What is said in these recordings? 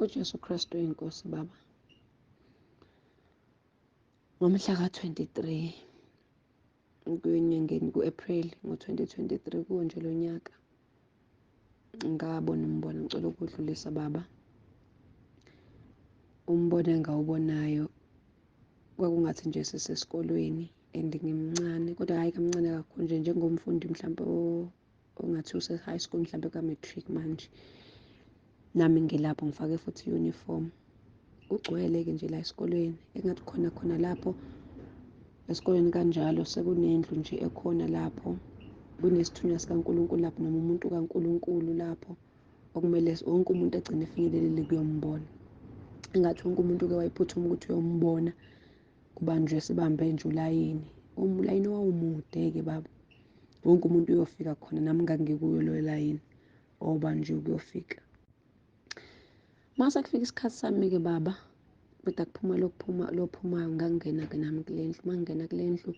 uJesu Kristu inkosi baba. Ngomhla ka-23 kwenyangeni ku-April ngo-2023 kuwo nje lo nyaka ngabona umbono, ngicela ukudlulisa baba. Umbono engawubonayo kwakungathi nje sisesikolweni and ngimncane, kodwa hhayi kamncane kakhulu nje, njengomfundi mhlawumpe ongathi use-high school mhlawumpe ka-matric manje. Nami ngilapho ngifake futhi i-uniform. Kugcwele-ke nje la esikolweni, engathi khona lapho esikolweni kanjalo sekunendlu nje ekhona lapho, kunesithunywa sikaNkulunkulu lapho, noma umuntu kaNkulunkulu lapho okumele wonke umuntu agcine efinyelelile kuyombona. Engathi wonke umuntu-ke wayephuthuma ukuthi uyombona, kubanjwe sibambe nje ulayini. Ulayini wawumude-ke baba, wonke umuntu uyofika khona, nami ngangikuyo loyo layini obanjwe ukuyofika. Mase kufika isikhathi sami-ke baba, kodwa kuphuma lophumayo, ngangena-ke nami kule ndlu. Mangingena kule ndlu,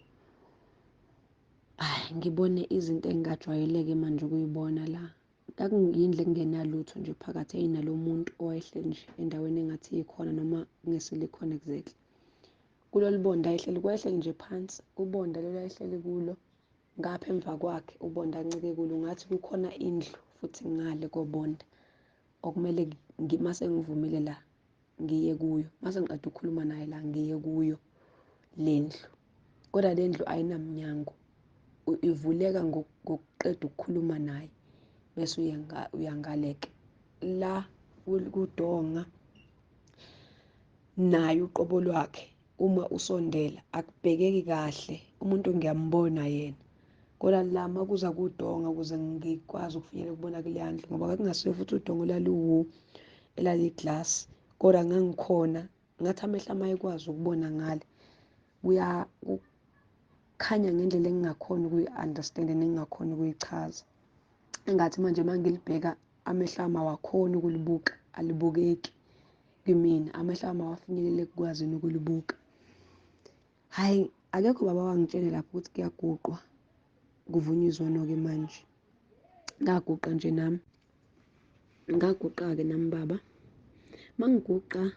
ngibone izinto engingajwayeleke manje ukuyibona la. Yindlu engenalutho nje phakathi, ayinalo muntu owayehleli nje endaweni engathi ikhona noma kungesile khona exactly. Kulolu bonda ayehleli, wayehleli nje phansi. Ubonda lolu ayehleli kulo, ngapha emva kwakhe ubonda ancike kulo, ngathi kukhona indlu futhi ngale kobonda okumele mase ngivumile la ngiye kuyo, mase ngiqeda ukukhuluma naye la ngiye kuyo le ndlu. Kodwa le ndlu ayinamnyango, ivuleka ngokuqeda ukukhuluma naye bese uyangaleke la kudonga naye uqobo lwakhe. Uma usondela akubhekeki kahle, umuntu ngiyambona yena, kodwa la makuza kudonga ukuze ngikwazi ukufinyelela ukubona kuleya ndlu, ngoba kwakungasiyo futhi udongo elaliyiglasi, kodwa ngangikhona, ngathi amehlo ami ayekwazi ukubona ngale. Kukhanya ngendlela engingakhona ukuyi-understand-a nengingakhona ukuyichaza. Engathi manje mangilibheka amehlo ami awakhoni ukulibuka, alibukeki kimina, amehlo ami awafinyelele ekwazini ukulibuka. Hhayi, akekho baba wangitshela lapho ukuthi kuyaguqwa, kuvunywa izono-ke manje. Ngaguqa nje nami, ngaguqa-ke nami baba. Mangiguqa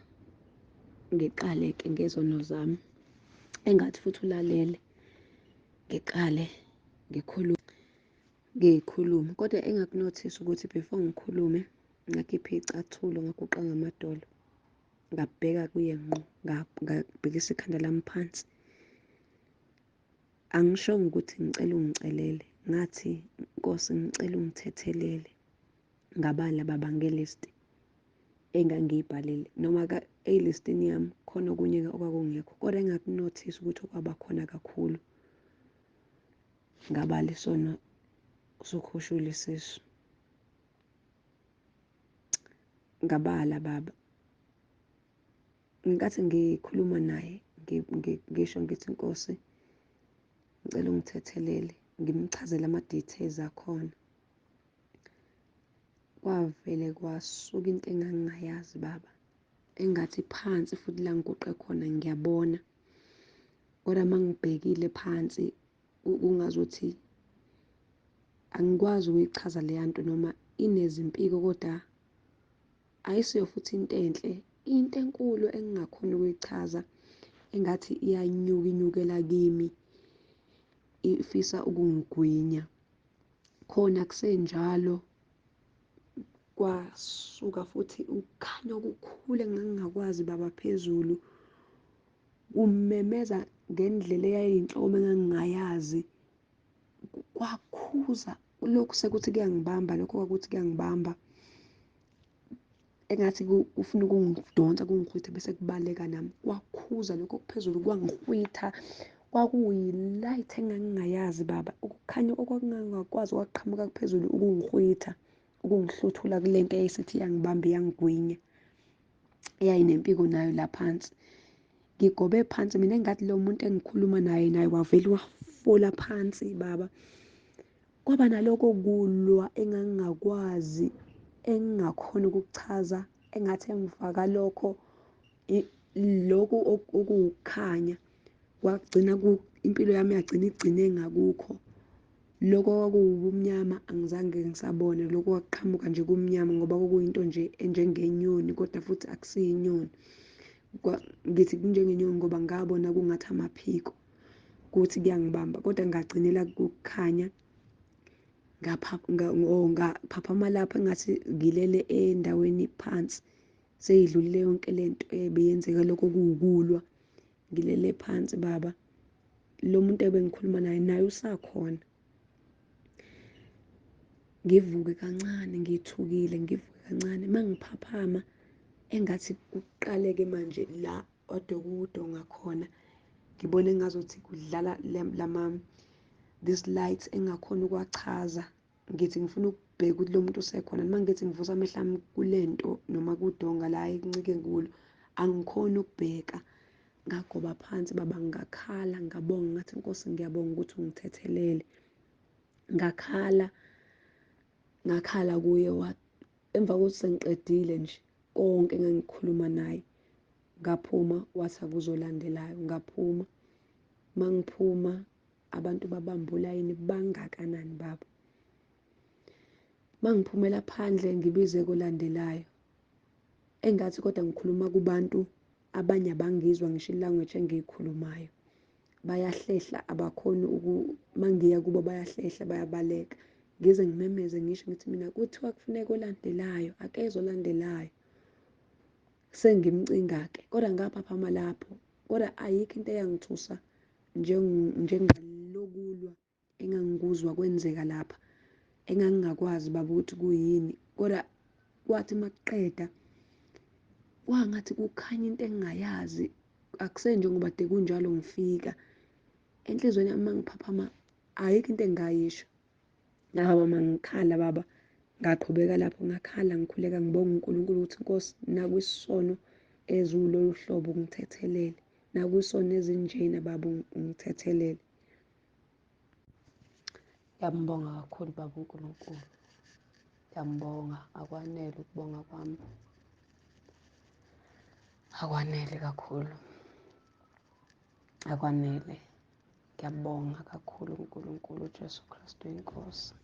ngiqale-ke ngezono zami, engathi futhi ulalele, ngiqale ngiyikhulume, kodwa engakunothisi ukuthi before ngikhulume ngakhipha iy'cathulo, ngaguqa ngamadolo, ngabheka kuye ngqo, ngabhekisa ikhanda lami phansi. Angishongo ukuthi ngicela ungicelele, ngathi Nkosi ngicela ungithethelele. Ngabala baba ngelisti engangiyibhalile, noma elistini yami khona okunye okwakungekho, kodwa engakunothisi ukuthi okwaba khona kakhulu, ngabala isono sokhushula isisu. Ngabala baba, ngenkathi ngikhuluma naye ngisho ngithi Nkosi ngicela ungithethelele, ngimchazele ama-details akhona, kwavele kwasuka into engangingayazi baba, engathi phansi futhi la ngiguqe khona ngiyabona, kodwa mangibhekile phansi kungazuthi angikwazi ukuyichaza leya nto, noma inezimpiko, kodwa ayisiyo futhi into enhle, into enkulu engingakhona ukuyichaza, engathi inyukela kimi, ifisa ukungigwinya. Khona kusenjalo kwasuka futhi ukukhanya okukhulu engangingakwazi baba phezulu, kumemeza ngendlela eyayinhloma engangingayazi, kwakhuza lokhu sekuthi kuyangibamba, lokho kwakuthi kuyangibamba, engathi kufuna ukungidonsa kungihwitha bese kubaleka nami. Kwakhuza lokho okuphezulu kwangihwitha, kwakuyi-light engangingayazi baba, ukukhanya okwakungangakwazi kwaqhamuka phezulu ukungihwitha, ukungihluthula kule nto eyayisithi iyangibamba iyangigwinya, eyayinempiko nayo la phansi. Ngigobe phansi mina, engathi lo muntu engikhuluma naye wavele wafola phansi baba. Kwaba naloko kulwa engangingakwazi, engingakhona ukukuchaza, engathi engifaka lokho okuwukukhanya, kwagcina impilo yami yagcina igcine ngakukho. Loko kwakuwubumnyama angizange ngisabone, loko kwaqhamuka nje kumnyama ngoba kwakuyinto nje enjengenyoni kodwa futhi akusiyo inyoni. Ngithi kunjengenyoni ngoba ngabona kungathi amaphiko kuthi kuyangibamba kodwa ngagcinela kukhanya ngaphaphama lapho engathi ngilele endaweni phansi, seyidlulile yonke lento ebeyenzeka, lokho kuwukulwa ngilele phansi baba. Lo muntu ebengikhuluma naye usakhona. Ngivuke kancane ngithukile, ngivuke kancane mangiphaphama engathi kuqaleke manje la ode kuwudonga khona, ngibone engazuthi kudlala this light engakhona ukuwachaza. Ngithi ngifuna ukubheka ukuthi lo muntu usekhona, noma ngithi ngivusa amehlo ami kule nto noma kudonga la ekuncike kulo, angikhoni ukubheka. Ngagoba phansi baba, ngakhala ngabonga ngathi Nkosi ngiyabonga ukuthi ungithethelele. Ngakhala kuye, emva kokuthi sengiqedile nje konke engangikhuluma naye, ngaphuma wathi akuzolandelayo. Ngaphuma, mangiphuma abantu babamba ulayini bangakanani baba. Mangiphumela phandle ngibize kolandelayo, engathi kodwa ngikhuluma kubantu abanye abangizwa ngisho ilanguage engiyikhulumayo. Bayahlehla, abakhoni mangiya kubo bayahlehla, bayabaleka. Ngize ngimemeze ngisho ngithi mina kuthiwa kufuneka olandelayo, akezwe olandelayo. Sengimcinga-ke kodwa ngaphaphama lapho, kodwa ayikho into eyangithusa njengalokulwa engangikuzwa kwenzeka lapha, engangingakwazi baba ukuthi kuyini. Kodwa kwathi makuqeda kwangathi kukhanya into engingayazi, akusenjengoba kade kunjalo ngifika enhlizweni yami mangiphaphama, ayikho into engingayisho. Ngahamba mangikhala baba, ngaqhubeka lapho ngakhala ngikhuleka ngibonga uNkulunkulu ukuthi Nkosi nakwisono eziwulolu hlobo ungithethelele, nakwisono ezinjena baba ungithethelele. Ngiyambonga kakhulu baba uNkulunkulu, ngiyambonga, akwanele ukubonga kwami, akwanele kakhulu, akwanele. Ngiyabonga kakhulu uNkulunkulu, uJesu Kristu inkosi.